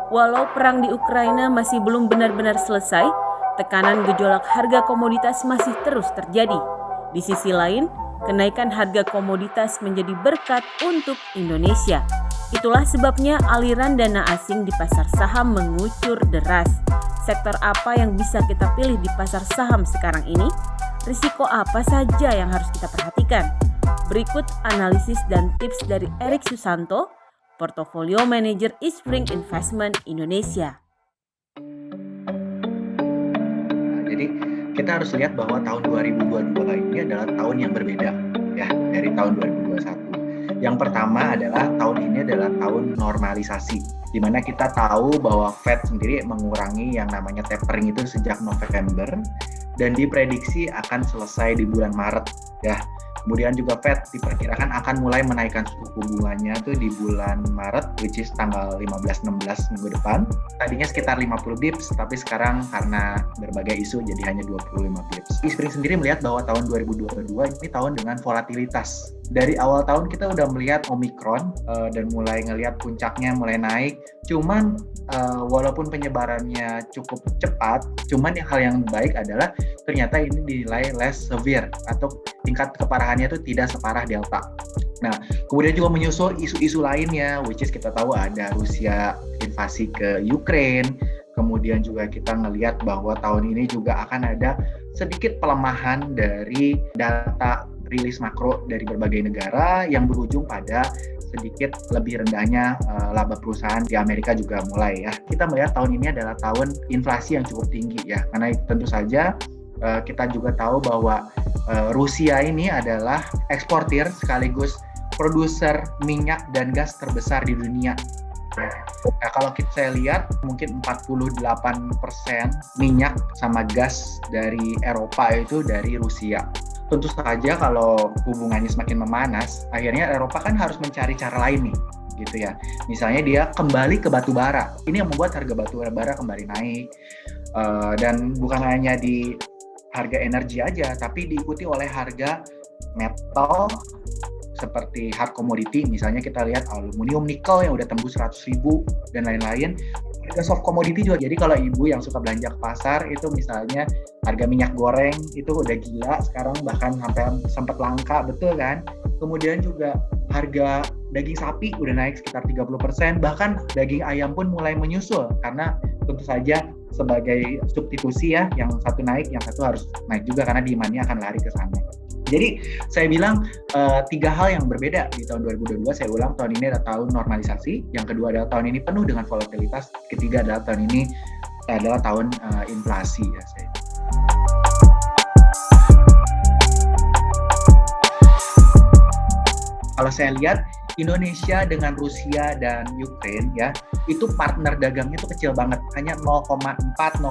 Walau perang di Ukraina masih belum benar-benar selesai, tekanan gejolak harga komoditas masih terus terjadi. Di sisi lain, kenaikan harga komoditas menjadi berkat untuk Indonesia. Itulah sebabnya aliran dana asing di pasar saham mengucur deras. Sektor apa yang bisa kita pilih di pasar saham sekarang ini? Risiko apa saja yang harus kita perhatikan? Berikut analisis dan tips dari Erik Susanto, Portfolio Manager Eastspring Investment Indonesia. Jadi kita harus lihat bahwa tahun 2022 ini adalah tahun yang berbeda ya dari tahun 2021. Yang pertama adalah tahun ini adalah tahun normalisasi, di mana kita tahu bahwa Fed sendiri mengurangi yang namanya tapering itu sejak November dan diprediksi akan selesai di bulan Maret ya. Kemudian juga Fed diperkirakan akan mulai menaikkan suku bunganya tuh di bulan Maret, which is tanggal 15-16 minggu depan. Tadinya sekitar 50 bips, tapi sekarang karena berbagai isu jadi hanya 25 bips. Eastspring sendiri melihat bahwa tahun 2022 ini tahun dengan volatilitas. Dari awal tahun kita udah melihat Omicron dan mulai ngelihat puncaknya mulai naik. Cuman walaupun penyebarannya cukup cepat, cuman hal yang baik adalah ternyata ini dinilai less severe atau tingkat keparahannya itu tidak separah Delta. Nah, kemudian juga menyusul isu-isu lainnya, which is kita tahu ada Rusia invasi ke Ukraine. Kemudian juga kita ngelihat bahwa tahun ini juga akan ada sedikit pelemahan dari data rilis makro dari berbagai negara yang berujung pada sedikit lebih rendahnya laba perusahaan di Amerika juga mulai ya. Kita melihat tahun ini adalah tahun inflasi yang cukup tinggi ya, karena tentu saja kita juga tahu bahwa Rusia ini adalah eksportir sekaligus produser minyak dan gas terbesar di dunia. Nah, kalau saya lihat mungkin 48% minyak sama gas dari Eropa itu dari Rusia. Tentu saja kalau hubungannya semakin memanas, akhirnya Eropa kan harus mencari cara lain nih, gitu ya. Misalnya dia kembali ke batu bara. Ini yang membuat harga batu bara kembali naik. Dan bukan hanya di harga energi aja, tapi diikuti oleh harga metal seperti hard commodity. Misalnya kita lihat aluminium, nikel yang udah tembus 100.000 dan lain-lain. Harga soft commodity juga. Jadi kalau ibu yang suka belanja ke pasar itu misalnya harga minyak goreng itu udah gila sekarang, bahkan sampai sempat langka, betul kan? Kemudian juga harga daging sapi udah naik sekitar 30%, bahkan daging ayam pun mulai menyusul karena tentu saja sebagai substitusi ya, yang satu naik, yang satu harus naik juga karena demand-nya akan lari ke sana. Jadi saya bilang 3 hal yang berbeda di tahun 2022. Saya ulang, tahun ini adalah tahun normalisasi. Yang kedua adalah tahun ini penuh dengan volatilitas. Ketiga adalah tahun ini adalah tahun inflasi ya saya. Kalau saya lihat Indonesia dengan Rusia dan Ukraine ya, itu partner dagangnya itu kecil banget, hanya 0,4-0,6%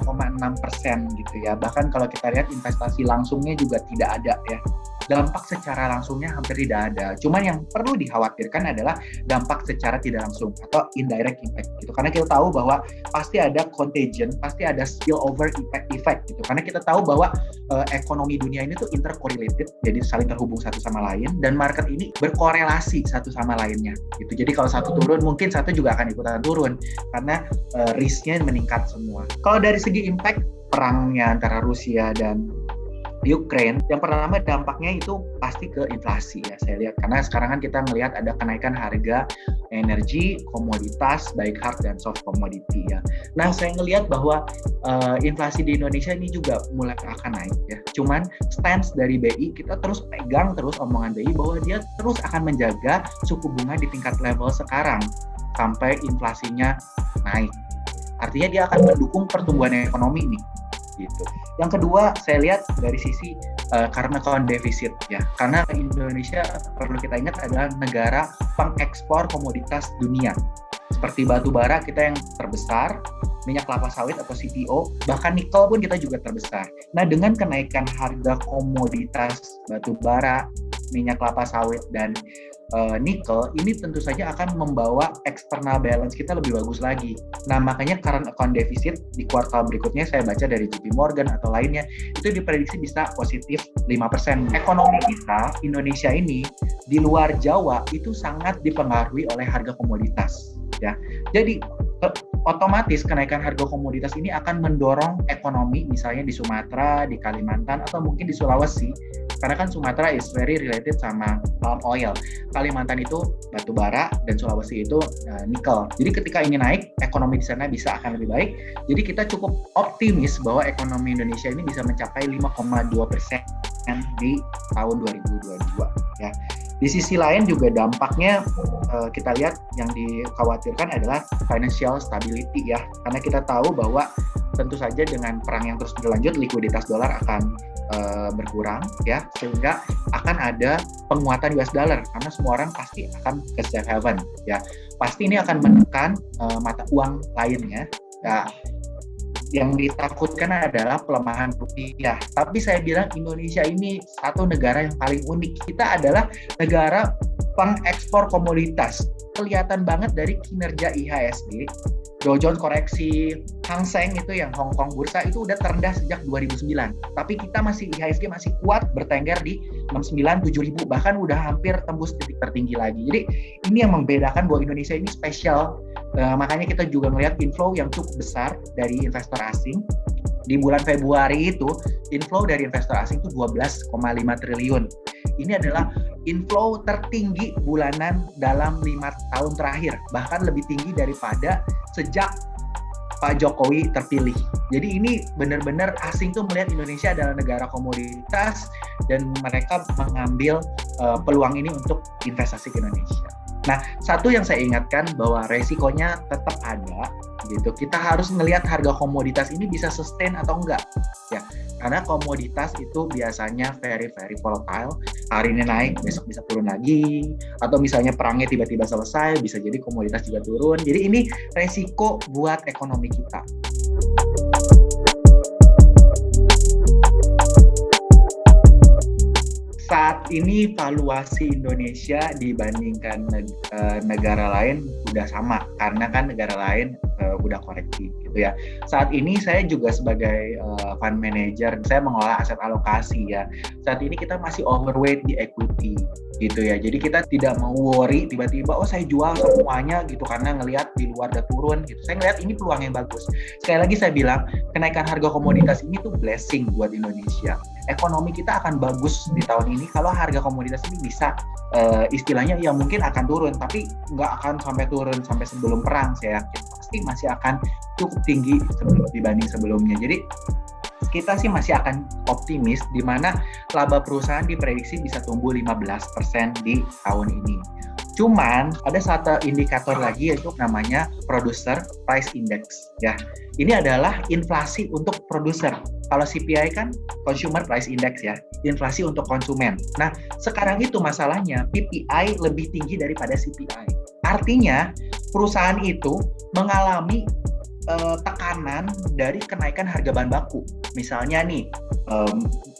gitu ya. Bahkan kalau kita lihat investasi langsungnya juga tidak ada ya. Dampak secara langsungnya hampir tidak ada. Cuman yang perlu dikhawatirkan adalah dampak secara tidak langsung atau indirect impact gitu. Karena kita tahu bahwa pasti ada contagion, pasti ada spillover effect gitu. Karena kita tahu bahwa ekonomi dunia ini tuh intercorrelated, jadi saling terhubung satu sama lain, dan market ini berkorelasi satu sama lainnya gitu. Jadi kalau satu turun, mungkin satu juga akan ikutan turun karena risknya meningkat semua. Kalau dari segi impact perangnya antara Rusia dan Ukraine, yang pertama dampaknya itu pasti ke inflasi ya saya lihat, karena sekarang kan kita melihat ada kenaikan harga energi, komoditas baik hard dan soft commodity ya. Nah, saya ngelihat bahwa inflasi di Indonesia ini juga mulai akan naik ya. Cuman stance dari BI, kita terus pegang terus omongan BI bahwa dia terus akan menjaga suku bunga di tingkat level sekarang sampai inflasinya naik. Artinya dia akan mendukung pertumbuhan ekonomi nih. Gitu. Yang kedua, saya lihat dari sisi current account deficit ya, karena Indonesia perlu kita ingat adalah negara pengekspor komoditas dunia seperti batu bara kita yang terbesar, minyak kelapa sawit atau CPO, bahkan nikel pun kita juga terbesar. Nah, dengan kenaikan harga komoditas batu bara, minyak kelapa sawit dan nikel, ini tentu saja akan membawa external balance kita lebih bagus lagi. Nah, makanya current account deficit di kuartal berikutnya saya baca dari JP Morgan atau lainnya, itu diprediksi bisa positif 5%. Ekonomi kita, Indonesia ini, di luar Jawa, itu sangat dipengaruhi oleh harga komoditas. Ya, jadi otomatis kenaikan harga komoditas ini akan mendorong ekonomi misalnya di Sumatera, di Kalimantan, atau mungkin di Sulawesi. Karena kan Sumatera is very related sama palm oil. Kalimantan itu batu bara dan Sulawesi itu nikel. Jadi ketika ini naik, ekonomi di sana bisa akan lebih baik. Jadi kita cukup optimis bahwa ekonomi Indonesia ini bisa mencapai 5,2% di tahun 2022 ya. Di sisi lain juga dampaknya kita lihat yang dikhawatirkan adalah financial stability ya, karena kita tahu bahwa tentu saja dengan perang yang terus berlanjut likuiditas dolar akan berkurang ya, sehingga akan ada penguatan US dollar karena semua orang pasti akan ke safe haven ya, pasti ini akan menekan mata uang lainnya ya. Yang ditakutkan adalah pelemahan rupiah. Tapi saya bilang Indonesia ini satu negara yang paling unik. Kita adalah negara pengekspor komoditas. Kelihatan banget dari kinerja IHSG. Dow Jones koreksi, Hang Seng itu yang Hong Kong bursa itu udah terendah sejak 2009. Tapi kita masih IHSG masih kuat bertengger di 69 7.000, bahkan udah hampir tembus titik tertinggi lagi. Jadi ini yang membedakan bahwa Indonesia ini spesial. Makanya kita juga melihat inflow yang cukup besar dari investor asing. Di bulan Februari itu inflow dari investor asing itu 12,5 triliun. Ini adalah inflow tertinggi bulanan dalam 5 tahun terakhir, bahkan lebih tinggi daripada sejak Pak Jokowi terpilih. Jadi ini benar-benar asing tuh melihat Indonesia adalah negara komoditas dan mereka mengambil peluang ini untuk investasi ke Indonesia. Nah, satu yang saya ingatkan bahwa resikonya tetap ada gitu. Kita harus melihat harga komoditas ini bisa sustain atau enggak ya. Karena komoditas itu biasanya very volatile. Hari ini naik, besok bisa turun lagi. Atau misalnya perangnya tiba-tiba selesai, bisa jadi komoditas juga turun. Jadi ini resiko buat ekonomi kita. Saat ini valuasi Indonesia dibandingkan negara lain udah sama, karena kan negara lain udah koreksi gitu ya. Saat ini saya juga sebagai fund manager, saya mengelola aset alokasi ya. Saat ini kita masih overweight di equity gitu ya. Jadi kita tidak mau worry tiba-tiba saya jual semuanya gitu karena ngelihat di luar udah turun gitu. Saya ngelihat ini peluang yang bagus. Sekali lagi saya bilang, kenaikan harga komoditas ini tuh blessing buat Indonesia. Ekonomi kita akan bagus di tahun ini kalau harga komoditas ini bisa istilahnya ya mungkin akan turun, tapi nggak akan sampai turun sampai sebelum perang. Saya yakin pasti masih akan cukup tinggi dibanding sebelumnya. Jadi kita sih masih akan optimis di mana laba perusahaan diprediksi bisa tumbuh 15% di tahun ini. Cuman ada satu indikator lagi yaitu namanya Producer Price Index ya. Ini adalah inflasi untuk produser. Kalau CPI kan Consumer Price Index ya, inflasi untuk konsumen. Nah, sekarang itu masalahnya PPI lebih tinggi daripada CPI. Artinya perusahaan itu mengalami tekanan dari kenaikan harga bahan baku. Misalnya nih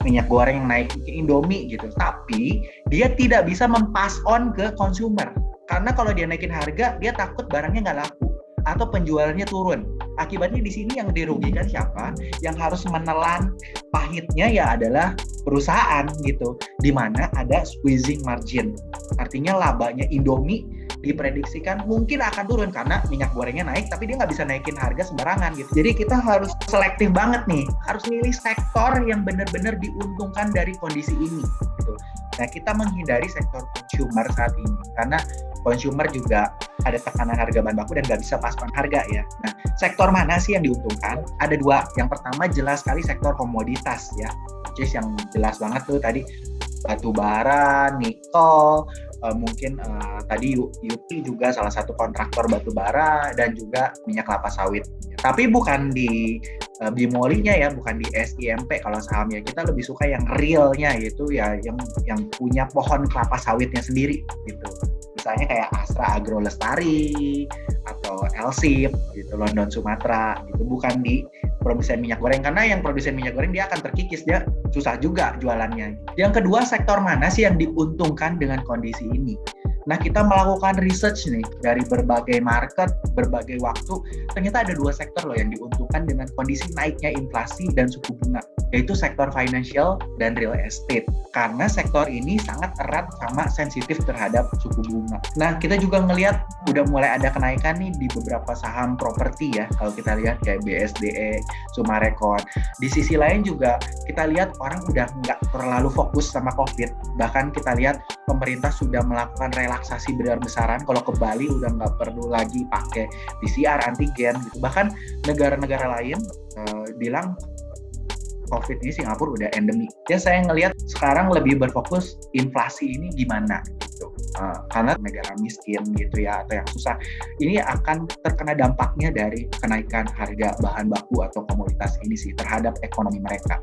minyak goreng naik Indomie gitu, tapi dia tidak bisa pass on ke consumer karena kalau dia naikin harga dia takut barangnya nggak laku atau penjualannya turun. Akibatnya di sini yang dirugikan siapa? Yang harus menelan pahitnya ya adalah perusahaan gitu, di mana ada squeezing margin. Artinya labanya Indomie diprediksikan mungkin akan turun karena minyak gorengnya naik, tapi dia nggak bisa naikin harga sembarangan gitu. Jadi kita harus selektif banget nih, harus milih sektor yang benar-benar diuntungkan dari kondisi ini gitu. Nah, kita menghindari sektor consumer saat ini karena consumer juga ada tekanan harga bahan baku dan nggak bisa pas-pasan harga ya. Nah, sektor mana sih yang diuntungkan? Ada dua. Yang pertama jelas sekali sektor komoditas ya, which is yang jelas banget tuh tadi batu bara, nikel, mungkin tadi UP juga salah satu kontraktor batu bara dan juga minyak kelapa sawit. Tapi bukan di bimolinya ya, bukan di SIMP kalau sahamnya. Kita lebih suka yang realnya yaitu ya yang punya pohon kelapa sawitnya sendiri gitu. Misalnya kayak Astra Agro Lestari atau Elsip gitu, London Sumatera gitu, bukan di produsen minyak goreng karena yang produsen minyak goreng dia akan terkikis, dia susah juga jualannya. Yang kedua, sektor mana sih yang diuntungkan dengan kondisi ini? Nah, kita melakukan research nih dari berbagai market, berbagai waktu, ternyata ada 2 sektor loh yang diuntungkan dengan kondisi naiknya inflasi dan suku bunga, yaitu sektor financial dan real estate. Karena sektor ini sangat erat sama sensitif terhadap suku bunga. Nah, kita juga ngelihat udah mulai ada kenaikan nih di beberapa saham properti ya. Kalau kita lihat kayak BSDE, Sumarekon. Di sisi lain juga kita lihat orang udah nggak terlalu fokus sama COVID. Bahkan kita lihat pemerintah sudah melakukan relaksasi besar-besaran. Kalau ke Bali udah nggak perlu lagi pakai PCR, antigen gitu. Bahkan negara-negara lain bilang COVID ini Singapura udah endemi. Ya saya ngelihat sekarang lebih berfokus inflasi ini gimana gitu. Karena negara miskin gitu ya atau yang susah ini akan terkena dampaknya dari kenaikan harga bahan baku atau komoditas ini sih terhadap ekonomi mereka.